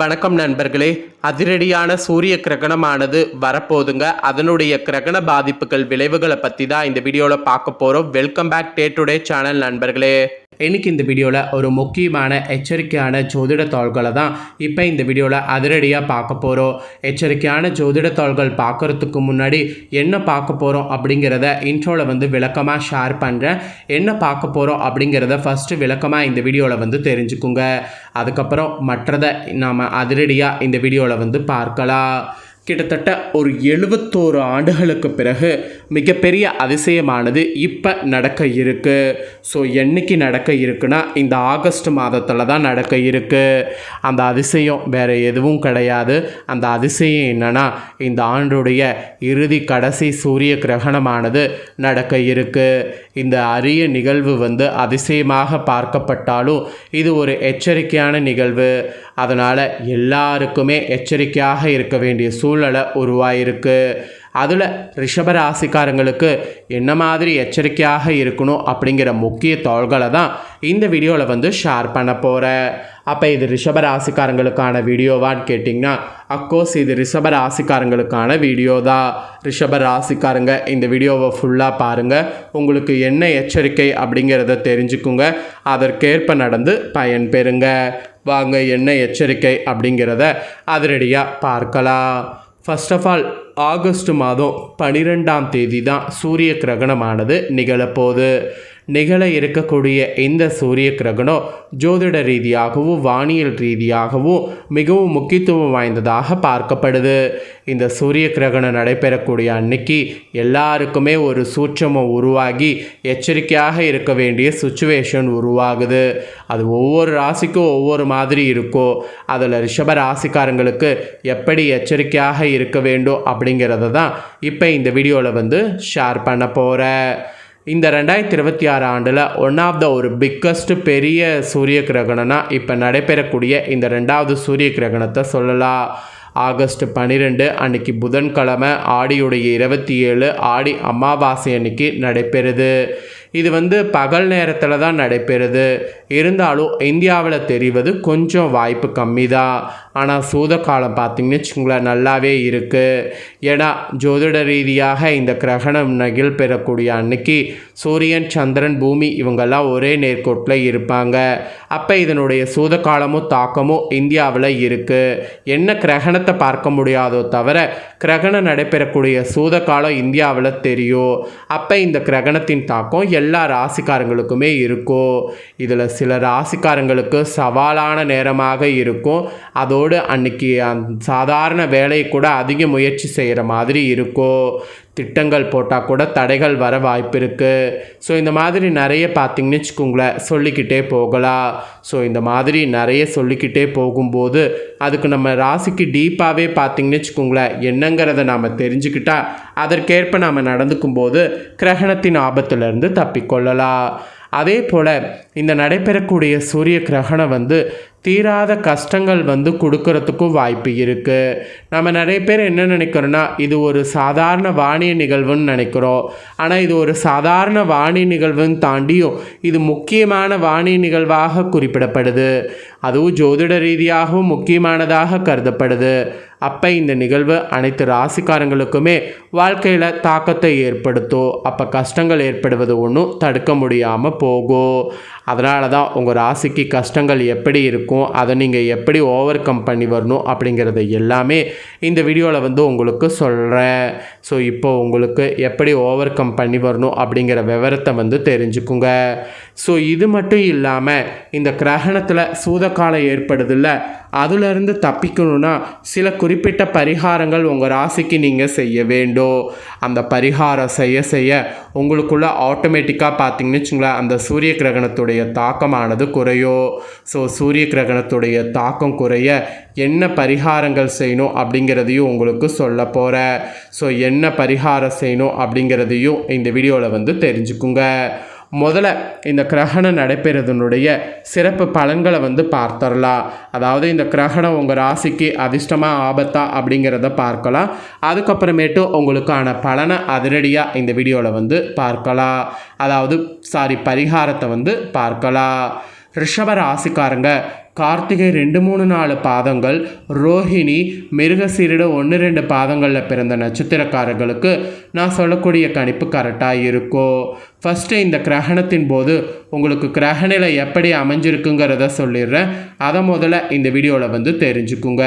வணக்கம் நண்பர்களே. அதிரடியான சூரிய கிரகணமானது வரப்போதுங்க. அதனுடைய கிரகண பாதிப்புகள் விளைவுகளை பற்றி தான் இந்த வீடியோவில் பார்க்க போகிறோம். Welcome back day today channel நண்பர்களே. இன்றைக்கி இந்த வீடியோவில் ஒரு முக்கியமான எச்சரிக்கையான ஜோதிட தாள்களை தான் இப்போ இந்த வீடியோவில் அதிரடியாக பார்க்க போகிறோம். எச்சரிக்கையான ஜோதிட தாள்கள் பார்க்குறதுக்கு முன்னாடி என்ன பார்க்க போகிறோம் அப்படிங்கிறத இன்ட்ரோவில் விளக்கமாக ஷேர் பண்ணுறேன். என்ன பார்க்க போகிறோம் அப்படிங்கிறத ஃபஸ்ட்டு விளக்கமாக இந்த வீடியோவில் தெரிஞ்சுக்குங்க. அதுக்கப்புறம் மற்றதை நாம் அதிரடியாக இந்த வீடியோவில் பார்க்கலாம். கிட்டத்தட்ட ஒரு 71 ஆண்டுகளுக்கு பிறகு மிகப்பெரிய அதிசயமானது இப்போ நடக்க இருக்குது. ஸோ என்னைக்கு நடக்க இருக்குன்னா இந்த ஆகஸ்ட் மாதத்தில் தான் நடக்க இருக்குது. அந்த அதிசயம் வேறு எதுவும் கிடையாது. அந்த அதிசயம் என்னென்னா இந்த ஆண்டுடைய இறுதி கடைசி சூரிய கிரகணமானது நடக்க இருக்குது. இந்த அரிய நிகழ்வு அதிசயமாக பார்க்கப்பட்டாலும் இது ஒரு எச்சரிக்கையான நிகழ்வு. அதனால் எல்லாருக்குமே எச்சரிக்கையாக இருக்க வேண்டிய சூழ்நிலை உருவாயிருக்கு. அதில் ரிஷபராசிக்காரங்களுக்கு என்ன மாதிரி எச்சரிக்கையாக இருக்கணும் அப்படிங்கிற முக்கிய தாள்களை தான் இந்த வீடியோவில் ஷேர் பண்ண போகிறேன். அப்போ இது ரிஷபராசிக்காரங்களுக்கான வீடியோவான்னு கேட்டிங்கன்னா அஃப்கோர்ஸ் இது ரிஷபராசிக்காரங்களுக்கான வீடியோ தான். ரிஷபராசிக்காரங்க இந்த வீடியோவை ஃபுல்லாக பாருங்கள். உங்களுக்கு என்ன எச்சரிக்கை அப்படிங்கிறத தெரிஞ்சுக்குங்க. அதற்கேற்ப நடந்து பயன் பெறுங்க. வாங்க என்ன எச்சரிக்கை அப்படிங்கிறத அதிரடியாக பார்க்கலாம். ஃபர்ஸ்ட் ஆஃப் ஆல் ஆகஸ்ட் மாதம் 12ஆம் தேதி தான் சூரிய கிரகணமானது நிகழப்போகுது. நிகழ இருக்கக்கூடிய இந்த சூரிய கிரகணம் ஜோதிட ரீதியாகவும் வானியல் ரீதியாகவும் மிகவும் முக்கியத்துவம் வாய்ந்ததாக பார்க்கப்படுது. இந்த சூரிய கிரகணம் நடைபெறக்கூடிய அன்னைக்கு எல்லாருக்குமே ஒரு சூட்சமம் உருவாகி எச்சரிக்கையாக இருக்க வேண்டிய சுச்சுவேஷன் உருவாகுது. அது ஒவ்வொரு ராசிக்கும் ஒவ்வொரு மாதிரி இருக்கும். அதில் ரிஷப ராசிக்காரங்களுக்கு எப்படி எச்சரிக்கையாக இருக்க வேண்டும் அப்படிங்கிறத தான் இப்போ இந்த வீடியோவில் ஷேர் பண்ண போகிறேன். இந்த 2026 ஆண்டில் ஒன் ஆஃப் த ஒரு பிக்கஸ்ட் பெரிய சூரிய கிரகணம்னா இப்போ நடைபெறக்கூடிய இந்த 2வது சூரிய கிரகணத்தை சொல்லலாம். ஆகஸ்ட் 12 அன்னைக்கு புதன்கிழமை ஆடியுடைய 27 ஆடி அமாவாசை அன்னைக்கு நடைபெறுது. இது பகல் நேரத்தில் தான் நடைபெறுது. இருந்தாலும் இந்தியாவில் தெரிவது கொஞ்சம் வாய்ப்பு கம்மி தான். ஆனால் சூத காலம் பார்த்திங்கன்னு வச்சுங்களேன் நல்லாவே இருக்குது. ஏன்னா ஜோதிட ரீதியாக இந்த கிரகணம் நிகழ்பெறக்கூடிய அன்னைக்கு சூரியன் சந்திரன் பூமி இவங்கெல்லாம் ஒரே நேர்கோட்டில் இருப்பாங்க. அப்போ இதனுடைய சூத காலமும் தாக்கமும் இந்தியாவில் இருக்குது. என்ன கிரகணத்தை பார்க்க முடியாதோ தவிர கிரகணம் நடைபெறக்கூடிய சூத காலம் இந்தியாவில் தெரியும். அப்போ இந்த கிரகணத்தின் தாக்கம் எல்லா ராசிக்காரங்களுக்குமே இருக்கும். இதில் சில ராசிக்காரங்களுக்கு சவாலான நேரமாக இருக்கும். அதோடு அன்னைக்கு சாதாரண வேலையை கூட அதிக முயற்சி செய்கிற மாதிரி இருக்கும். திட்டங்கள் போட்டால் கூட தடைகள் வர வாய்ப்பு இருக்குது. ஸோ இந்த மாதிரி நிறைய பார்த்திங்கன்னு வச்சுக்கோங்களேன் சொல்லிக்கிட்டே போகலாம். ஸோ இந்த மாதிரி நிறைய சொல்லிக்கிட்டே போகும்போது அதுக்கு நம்ம ராசிக்கு டீப்பாகவே பார்த்திங்கன்னு வச்சுக்கோங்களேன் என்னங்கிறத நாம் தெரிஞ்சுக்கிட்டால் அதற்கேற்ப நாம் நடந்துக்கும் போது கிரகணத்தின் ஆபத்திலிருந்து தப்பிக்கொள்ளலாம். அதே போல் இந்த நடைபெறக்கூடிய சூரிய கிரகணம் தீராத கஷ்டங்கள் கொடுக்கறதுக்கும் வாய்ப்பு இருக்குது. நம்ம நிறைய பேர் என்ன நினைக்கிறோன்னா இது ஒரு சாதாரண வானிய நிகழ்வுன்னு நினைக்கிறோம். ஆனால் இது ஒரு சாதாரண வானிய நிகழ்வுன்னு தாண்டியும் இது முக்கியமான வானிய நிகழ்வாக குறிப்பிடப்படுது. அதுவும் ஜோதிட ரீதியாகவும் முக்கியமானதாக கருதப்படுது. அப்போ இந்த நிகழ்வு அனைத்து ராசிக்காரங்களுக்குமே வாழ்க்கையில் தாக்கத்தை ஏற்படுத்தும். அப்போ கஷ்டங்கள் ஏற்படுவது ஒன்றும் தடுக்க முடியாமல் போகும். அதனால தான் உங்கள் ராசிக்கு கஷ்டங்கள் எப்படி இருக்கும், அதை நீங்கள் எப்படி ஓவர் கம் பண்ணி வரணும் அப்படிங்கிறத எல்லாமே இந்த வீடியோவில் உங்களுக்கு சொல்கிறேன். ஸோ இப்போ உங்களுக்கு எப்படி ஓவர் கம் பண்ணி வரணும் அப்படிங்கிற விவரத்தை தெரிஞ்சுக்குங்க. ஸோ இது மட்டும் இல்லாமல் இந்த கிரகணத்தில் சூதக்காலம் ஏற்படுதில்ல, அதிலிருந்து தப்பிக்கணும்னா சில குறிப்பிட்ட பரிகாரங்கள் உங்கள் ராசிக்கு நீங்கள் செய்ய வேண்டும். அந்த பரிகாரம் செய்ய உங்களுக்குள்ள ஆட்டோமேட்டிக்காக பார்த்திங்கன்னு வச்சுங்களேன் அந்த சூரிய கிரகணத்துடைய தாக்கமானது குறையும். ஸோ சூரிய கிரகணத்துடைய தாக்கம் குறைய என்ன பரிகாரங்கள் செய்யணும் அப்படிங்கிறதையும் உங்களுக்கு சொல்ல போகிறேன். ஸோ என்ன பரிகாரம் செய்யணும் அப்படிங்கிறதையும் இந்த வீடியோவில் தெரிஞ்சுக்குங்க. முதல்ல இந்த கிரகணம் நடைபெறதுனுடைய சிறப்பு பலன்களை பார்த்துடலாம். அதாவது இந்த கிரகணம் உங்கள் ராசிக்கு அதிர்ஷ்டமாக ஆபத்தா அப்படிங்கிறத பார்க்கலாம். அதுக்கப்புறமேட்டு உங்களுக்கான பலனை அதிரடியாக இந்த வீடியோவில் பார்க்கலாம். அதாவது பரிகாரத்தை பார்க்கலாம். ரிஷப ராசிக்காரங்க கார்த்திகை 2-3-4 பாதங்கள், ரோஹிணி மிருகசீரிட 1-2 பாதங்களில் பிறந்த நட்சத்திரக்காரர்களுக்கு நான் சொல்லக்கூடிய கணிப்பு கரெக்டாக இருக்கும். ஃபஸ்ட்டு இந்த கிரகணத்தின் போது உங்களுக்கு கிரகநிலை எப்படி அமைஞ்சிருக்குங்கிறத சொல்லிடுறேன். அதை முதல்ல இந்த வீடியோவில் தெரிஞ்சுக்குங்க.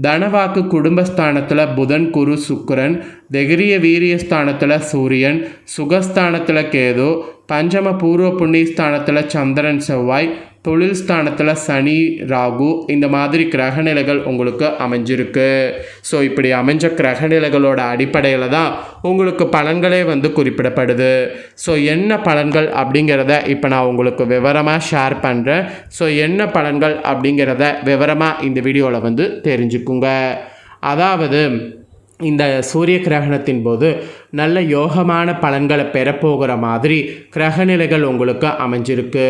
தனவாக்கு குடும்பஸ்தானத்தில் புதன், குரு, சுக்கிரன், தைரிய வீரியஸ்தானத்தில் சூரியன், சுகஸ்தானத்தில் கேது, பஞ்சம பூர்வ புண்ணியஸ்தானத்தில் சந்திரன், செவ்வாய், தொழில் ஸ்தானத்தில் சனி, ராகு, இந்த மாதிரி கிரகநிலைகள் உங்களுக்கு அமைஞ்சிருக்கு. ஸோ இப்படி அமைஞ்ச கிரகநிலைகளோட அடிப்படையில் தான் உங்களுக்கு பலன்களே குறிப்பிடப்படுது. ஸோ என்ன பலன்கள் அப்படிங்கிறத இப்போ நான் உங்களுக்கு விவரமாக ஷேர் பண்ணுறேன். ஸோ என்ன பலன்கள் அப்படிங்கிறத விவரமாக இந்த வீடியோவில் தெரிஞ்சுக்குங்க. அதாவது இந்த சூரிய கிரகணத்தின் போது நல்ல யோகமான பலன்களை பெறப்போகிற மாதிரி கிரகநிலைகள் உங்களுக்கு அமைஞ்சிருக்கு.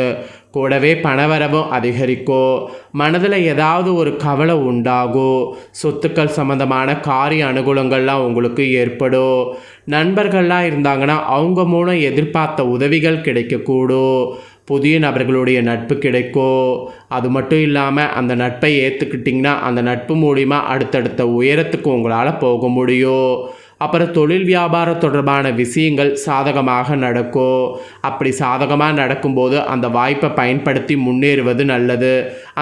கூடவே பணவரவும் அதிகரிக்கும். மனதில் ஏதாவது ஒரு கவலை உண்டாகும். சொத்துக்கள் சம்மந்தமான காரிய அனுகூலங்கள்லாம் உங்களுக்கு ஏற்படும். நண்பர்கள்லாம் இருந்தாங்கன்னா அவங்க மூலம் எதிர்பார்த்த உதவிகள் கிடைக்கக்கூடும். புதிய நபர்களுடைய நட்பு கிடைக்கும். அது மட்டும் இல்லாமல் அந்த நட்பை ஏற்றுக்கிட்டிங்கன்னா அந்த நட்பு மூலிமா அடுத்தடுத்த உயரத்துக்கு உங்களால் போக முடியும். அப்புறம் தொழில் வியாபாரம் தொடர்பான விஷயங்கள் சாதகமாக நடக்கும். அப்படி சாதகமாக நடக்கும்போது அந்த வாய்ப்பை பயன்படுத்தி முன்னேறுவது நல்லது.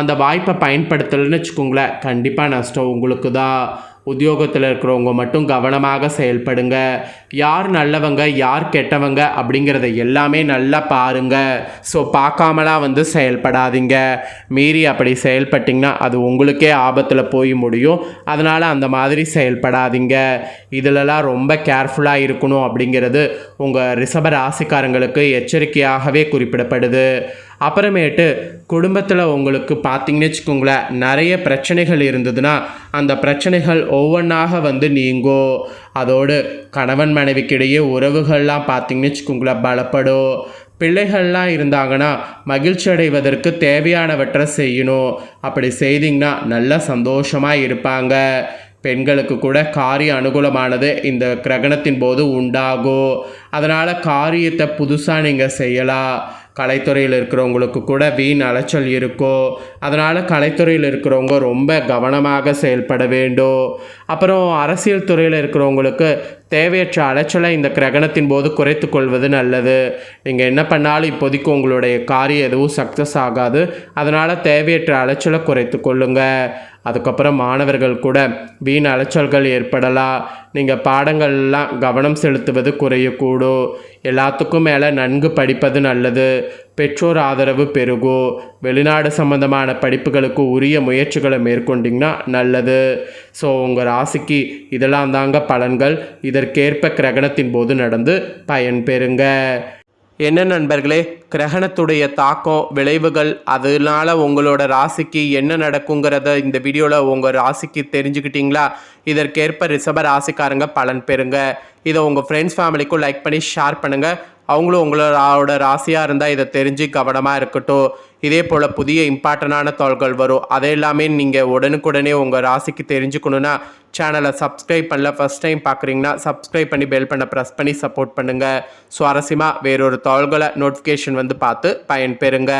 அந்த வாய்ப்பை பயன்படுத்தலைன்னு வச்சுக்கோங்களேன், கண்டிப்பாக நஷ்டம் உங்களுக்கு தான். உத்தியோகத்தில் இருக்கிறவங்க மட்டும் கவனமாக செயல்படுங்க. யார் நல்லவங்க யார் கெட்டவங்க அப்படிங்கிறத எல்லாமே நல்லா பாருங்கள். ஸோ பார்க்காமலாம் செயல்படாதீங்க. மீறி அப்படி செயல்பட்டிங்கன்னா அது உங்களுக்கே ஆபத்தில் போய் முடியும். அதனால் அந்த மாதிரி செயல்படாதீங்க. இதிலலாம் ரொம்ப கேர்ஃபுல்லாக இருக்கணும் அப்படிங்கிறது உங்கள் ரிஷப ராசிக்காரங்களுக்கு எச்சரிக்கையாகவே குறிப்பிடப்படுது. அப்புறமேட்டு குடும்பத்தில் உங்களுக்கு பார்த்தீங்கன்னு வச்சுக்கோங்களேன், நிறைய பிரச்சனைகள் இருந்ததுன்னா அந்த பிரச்சனைகள் ஒவ்வொன்றாக நீங்கும். அதோடு கணவன் மனைவிக்கிடையே உறவுகள்லாம் பார்த்தீங்கன்னு வச்சுக்கோங்களேன் பலப்படும். பிள்ளைகள்லாம் இருந்தாங்கன்னா மகிழ்ச்சி அடைவதற்கு தேவையானவற்றை செய்யணும். அப்படி செய்திங்கன்னா நல்லா சந்தோஷமாக இருப்பாங்க. பெண்களுக்கு கூட காரிய அனுகூலமானது இந்த கிரகணத்தின் போது உண்டாகும். அதனால் காரியத்தை புதுசாக நீங்கள் செய்யலாம். கலைத்துறையில் இருக்கிறவங்களுக்கு கூட வீண் அலைச்சல் இருக்கும். அதனால் கலைத்துறையில் இருக்கிறவங்க ரொம்ப கவனமாக செயல்பட வேண்டும். அப்புறம் அரசியல் துறையில் இருக்கிறவங்களுக்கு தேவையற்ற அலைச்சலை இந்த கிரகணத்தின் போது குறைத்து கொள்வது நல்லது. நீங்கள் என்ன பண்ணாலும் இப்போதைக்கு உங்களுடைய காரியம் எதுவும் சக்ஸஸ் ஆகாது. அதனால் தேவையற்ற அலைச்சலை குறைத்து கொள்ளுங்கள். அதுக்கப்புறம் மாணவர்கள் கூட வீண் அலைச்சல்கள் ஏற்படலாம். நீங்கள் பாடங்கள்லாம் கவனம் செலுத்துவது குறையக்கூடும். எல்லாத்துக்கும் மேலே நன்கு படிப்பது நல்லது. பெற்றோர் ஆதரவு பெருகும். வெளிநாடு சம்பந்தமான படிப்புகளுக்கு உரிய முயற்சிகளை மேற்கொண்டிங்கன்னா நல்லது. ஸோ உங்கள் ராசிக்கு இதெல்லாம் தாங்க பலன்கள். இதற்கேற்ப கிரகணத்தின் போது நடந்து பயன் பெறுங்க. என்ன நண்பர்களே, கிரகணத்துடைய தாக்கம் விளைவுகள் அதனால் உங்களோட ராசிக்கு என்ன நடக்குங்கிறத இந்த வீடியோவில் உங்கள் ராசிக்கு தெரிஞ்சுக்கிட்டிங்களா? இதற்கேற்ப ரிஷப ராசிக்காரங்க பலன் பெறுங்க. இதை உங்கள் ஃப்ரெண்ட்ஸ் ஃபேமிலிக்கும் லைக் பண்ணி ஷேர் பண்ணுங்கள். அவங்களும் உங்களோட ராசியாக இருந்தால் இதை தெரிஞ்சு கவனமாக இருக்கட்டும். இதே போல் புதிய இம்பார்ட்டண்டான தகவல்கள் வரும். அதை எல்லாமே நீங்கள் உடனுக்குடனே உங்கள் ராசிக்கு தெரிஞ்சுக்கணுன்னா சேனலை சப்ஸ்கிரைப் பண்ணல, ஃபஸ்ட் டைம் பார்க்குறீங்கன்னா சப்ஸ்கிரைப் பண்ணி பெல் பண்ண ப்ரெஸ் பண்ணி சப்போர்ட் பண்ணுங்கள். சுவாரஸ்யமாக வேறொரு தகவல்களை நோட்டிஃபிகேஷன் பார்த்து பயன்பெறுங்க.